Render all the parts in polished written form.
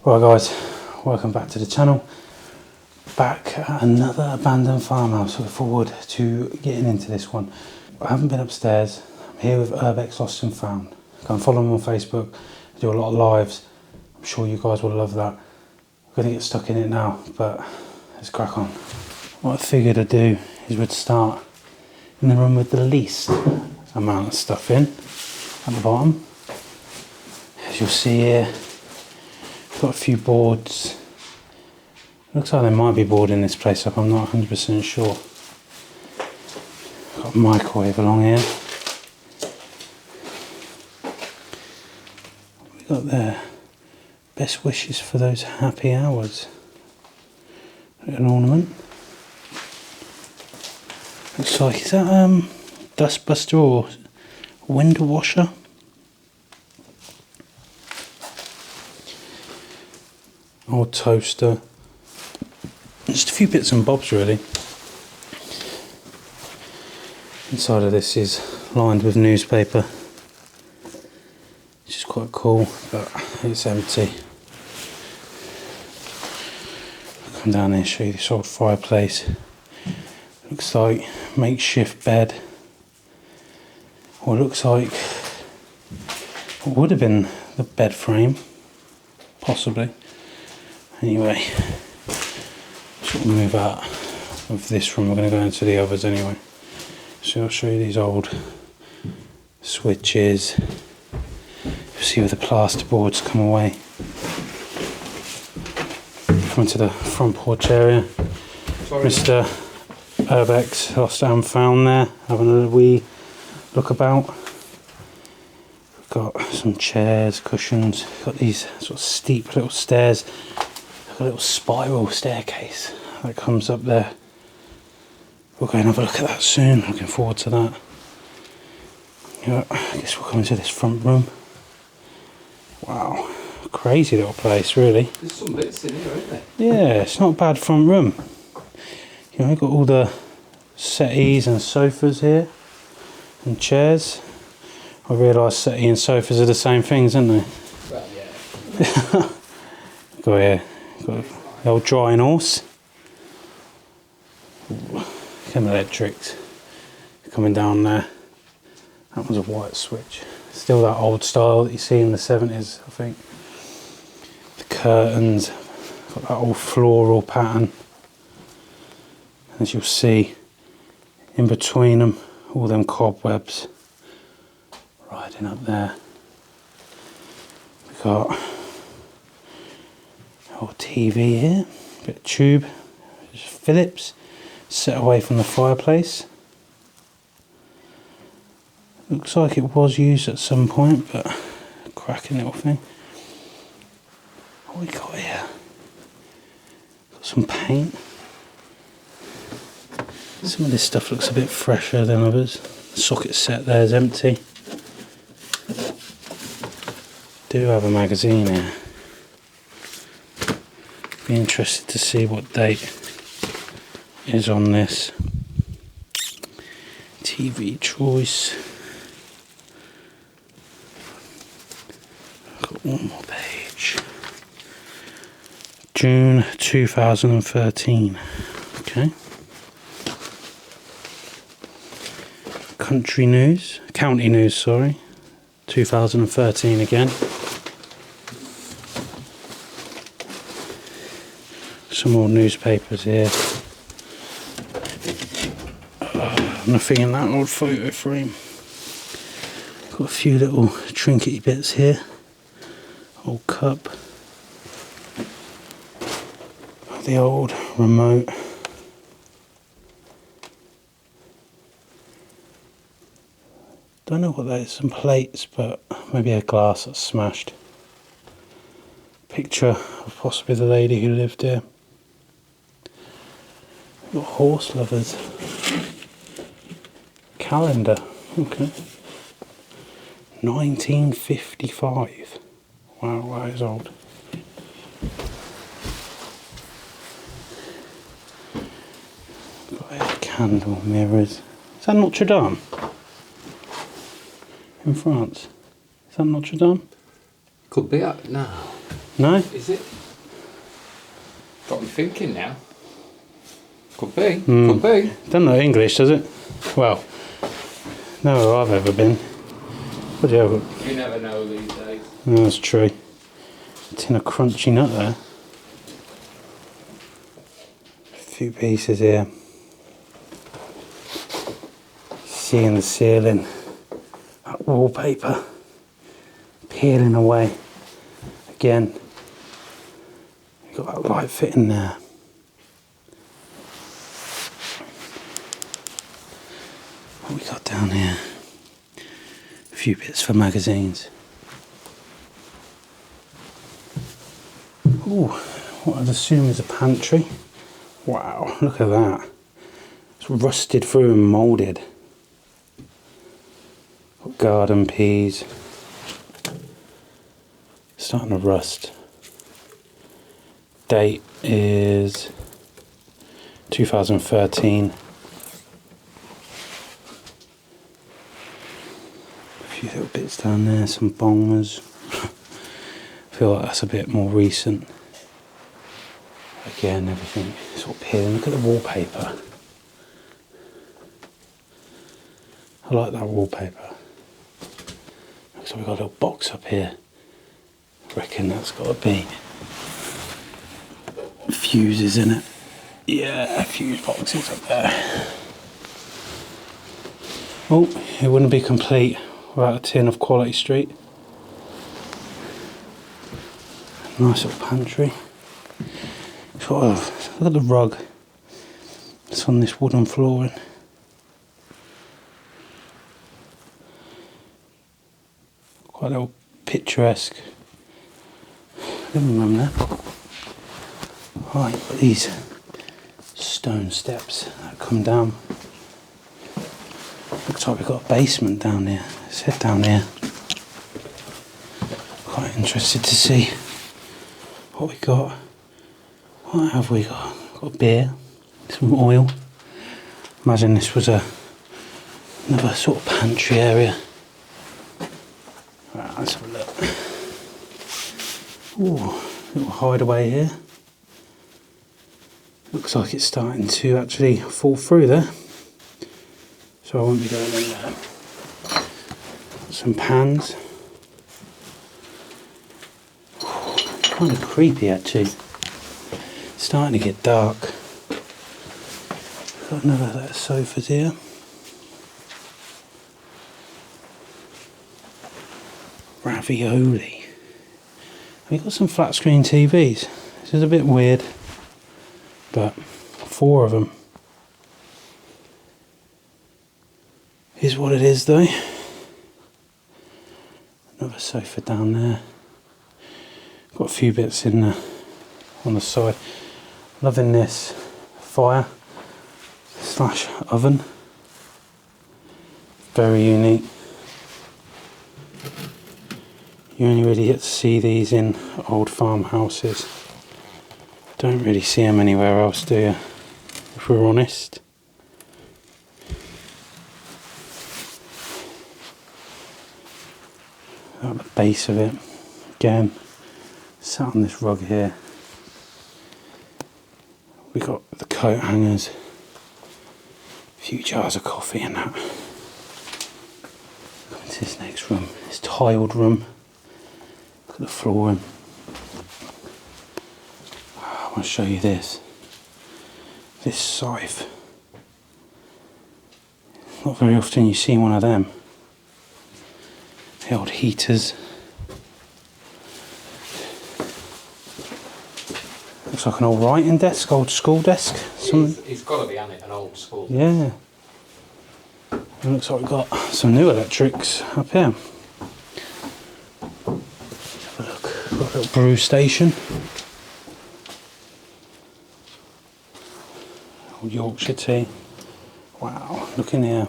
Right guys, welcome back to the channel. Back at another abandoned farmhouse. Look forward to getting into this one. I haven't been upstairs. I'm here with Urbex Lost and Found. Go and follow them on Facebook. I do a lot of lives. I'm sure you guys will love that. I'm going to get stuck in it now, but let's crack on. What I figured I'd do is we'd start in the room with the least amount of stuff in, at the bottom. As you'll see here, got a few boards. Looks like there might be board in this place up, I'm not 100% sure. Got a microwave along here. What we got there? Best wishes for those happy hours. An ornament. Looks like, is that dustbuster or window washer? Old toaster. Just a few bits and bobs really. Inside of this is lined with newspaper, which is quite cool, but it's empty. I'll come down here and show you this old fireplace. Looks like makeshift bed. Or looks like what would have been the bed frame, possibly. Anyway, sort of move out of this room. We're going to go into the others anyway. So I'll show you these old switches. You'll see where the plasterboards come away. Come into the front porch area. Sorry. Mr. Urbex Lost and Found there, having a wee look about. We've got some chairs, cushions. Got these sort of steep little stairs. A little spiral staircase that comes up there. We'll go and have a look at that soon. Looking forward to that. Yeah, I guess we'll come into this front room. Wow, crazy little place, really. There's some bits in here, aren't there? Yeah, it's not a bad front room. You know, we've got all the settees and sofas here and chairs. I realise settee and sofas are the same things, aren't they? Well, yeah. Go here. Got the old drying horse. Chem electrics coming down there. That was a white switch. Still that old style that you see in the 70s, I think. The curtains, got that old floral pattern. As you'll see, in between them, all them cobwebs riding up there. We've got old TV here, bit of tube, Phillips, set away from the fireplace. Looks like it was used at some point, but a cracking little thing. What we got here? Got some paint. Some of this stuff looks a bit fresher than others. The socket set there is empty. Do have a magazine here. Be interested to see what date is on this. TV choice. Got one more page. June 2013. Okay. Country news, county news, sorry. 2013 again. Some more newspapers here. Nothing in that old photo frame. Got a few little trinkety bits here. Old cup. The old remote. Don't know what that is, some plates, but maybe a glass that's smashed. Picture of possibly the lady who lived here. Got horse lovers. Calendar, okay. 1955. Wow, that is old. Got a candle, mirrors. Is that Notre Dame? In France. Is that Notre Dame? Could be out now. No? Is it? Got me thinking now. Could be. Could be. Doesn't know English, does it? Well, nowhere I've ever been. What do you have? You never know these days. No, that's true. Tin of crunchy nut there. A few pieces here. Seeing the ceiling. That wallpaper. Peeling away. Again. You've got that light fitting there. What we got down here? A few bits for magazines. Ooh, what I'd assume is a pantry. Wow, look at that. It's rusted through and moulded. Got garden peas. Starting to rust. Date is 2013. A few little bits down there, some bongers. I feel like that's a bit more recent. Again, everything sort of peeling. Look at the wallpaper. I like that wallpaper. Looks like we've got a little box up here. I reckon that's got to be fuses in it. Yeah, fuse boxes up there. Oh, it wouldn't be complete without a tin of Quality Street. Nice little pantry. Sort of, look at the rug. It's on this wooden flooring. Quite a little picturesque living room there. Right, got these stone steps that come down. Looks like we've got a basement down there. Let's head down here. Quite interested to see what we got. What have we got? Got beer, some oil. Imagine this was another sort of pantry area. Right, let's have a look. Ooh, little hideaway here. Looks like it's starting to actually fall through there. So I won't be going in there. Some pans. Kind of creepy actually. Starting to get dark. Got another set of sofas here. Ravioli. We've got some flat screen TVs. This is a bit weird, but 4 of them is what it is though. Another sofa down there. Got a few bits in there on the side. Loving this fire slash oven. Very unique. You only really get to see these in old farmhouses. Don't really see them anywhere else, do you? If we're honest. At the base of it, again, sat on this rug here. We got the coat hangers, a few jars of coffee and that. Come into this next room, this tiled room. Look at the flooring. I want to show you this. This scythe. Not very often you see one of them. The old heaters. Looks like an old writing desk, old school desk. It's got to be on it, an old school. Yeah. It looks like we've got some new electrics up here. Have a look. Got a little brew station. Old Yorkshire tea. Wow, look in here.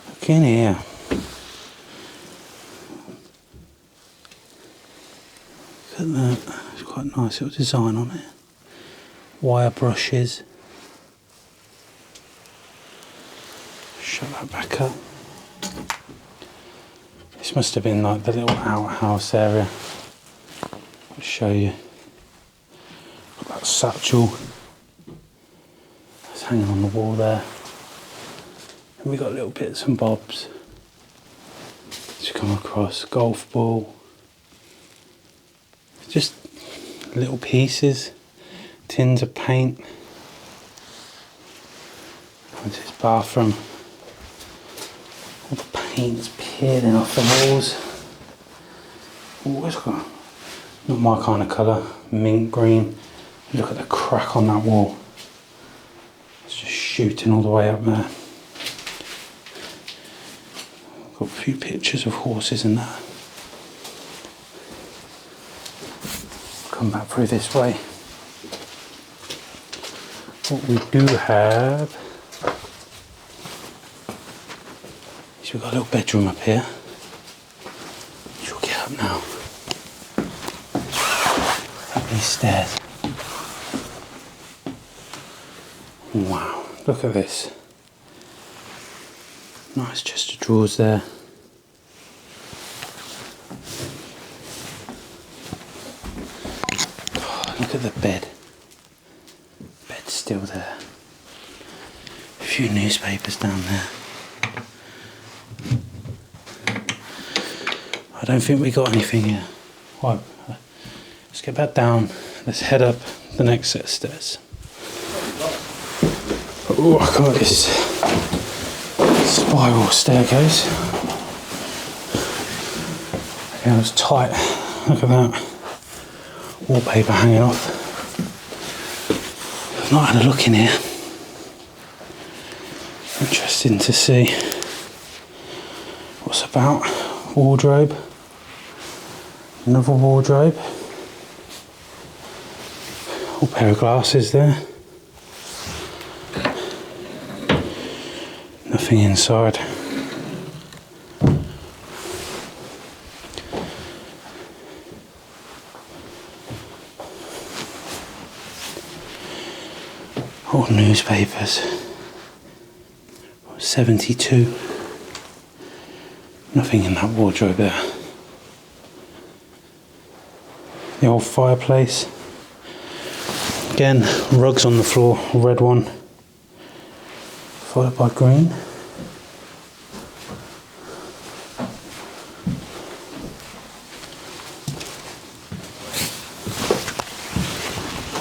Look in here. Look at that. It's quite a nice little design on it. Wire brushes. Shut that back up. This must have been like the little outhouse area. show you. Got that satchel. It's hanging on the wall there. And we got little bits and bobs to come across. Golf ball. Just little pieces. Tins of paint. Into his bathroom. All the paint's peeling off the walls. Oh, it's got not my kind of colour. Mint green. Look at the crack on that wall. It's just shooting all the way up there. Got a few pictures of horses in there. Come back through this way. What we do have is we've got a little bedroom up here. She'll get up now. Up these stairs. Wow, look at this. Nice chest of drawers there. Oh, look at the bed. Bed's still there. A few newspapers down there. I don't think we got anything here. Right, let's get back down. Let's head up the next set of stairs. Oh, I got this spiral staircase. Yeah, it was tight. Look at that. Wallpaper hanging off. I've not had a look in here. Interesting to see what's about. Wardrobe. Another wardrobe. Whole pair of glasses there. Nothing inside. Old newspapers. 72. Nothing in that wardrobe there. The old fireplace. Again, rugs on the floor, red one, followed by green.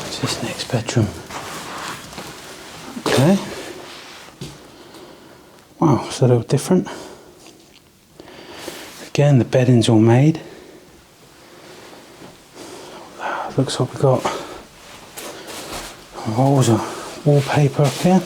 What's this next bedroom? Okay. Wow, it's a little different. Again, the bedding's all made. Looks like we've got rolls of wallpaper up here.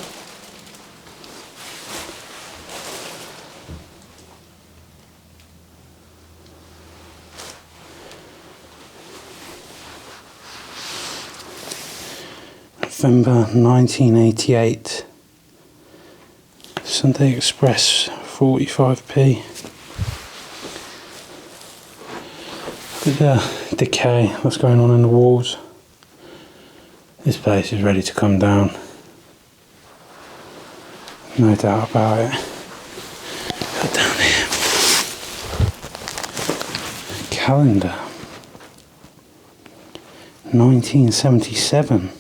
November 1988. Sunday Express, 45p. Look at the decay that's going on in the walls. This place is ready to come down. No doubt about it. Go down here. Calendar. 1977.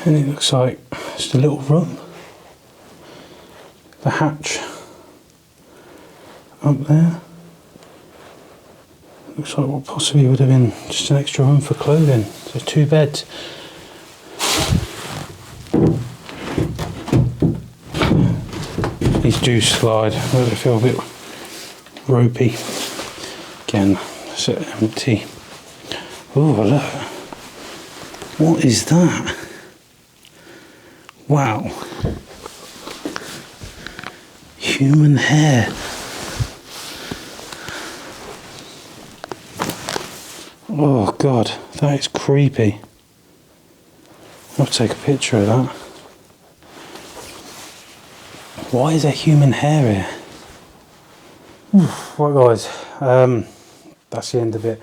And it looks like just a little room. The hatch up there. Looks like what possibly would have been just an extra room for clothing. So 2 beds. These do slide, but they feel a bit ropey. Again, it's empty. Oh, look. What is that? Wow. Human hair. Oh God, that is creepy. I'll take a picture of that. Why is there human hair here? Right guys, that's the end of it.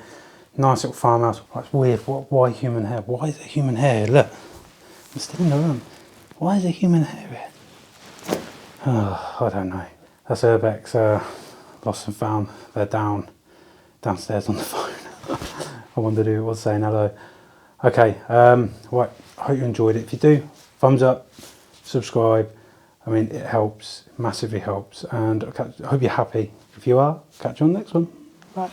Nice little farmhouse. It's weird. Why human hair? Why is there human hair? Look, I'm still in the room. Why is there human hair here? Oh, I don't know. That's Urbex, lost and found. They're downstairs on the phone. I wondered who it was saying hello. Okay, right, I hope you enjoyed it. If you do, thumbs up, subscribe. I mean, it helps, massively helps. And I hope you're happy. If you are, catch you on the next one. Bye.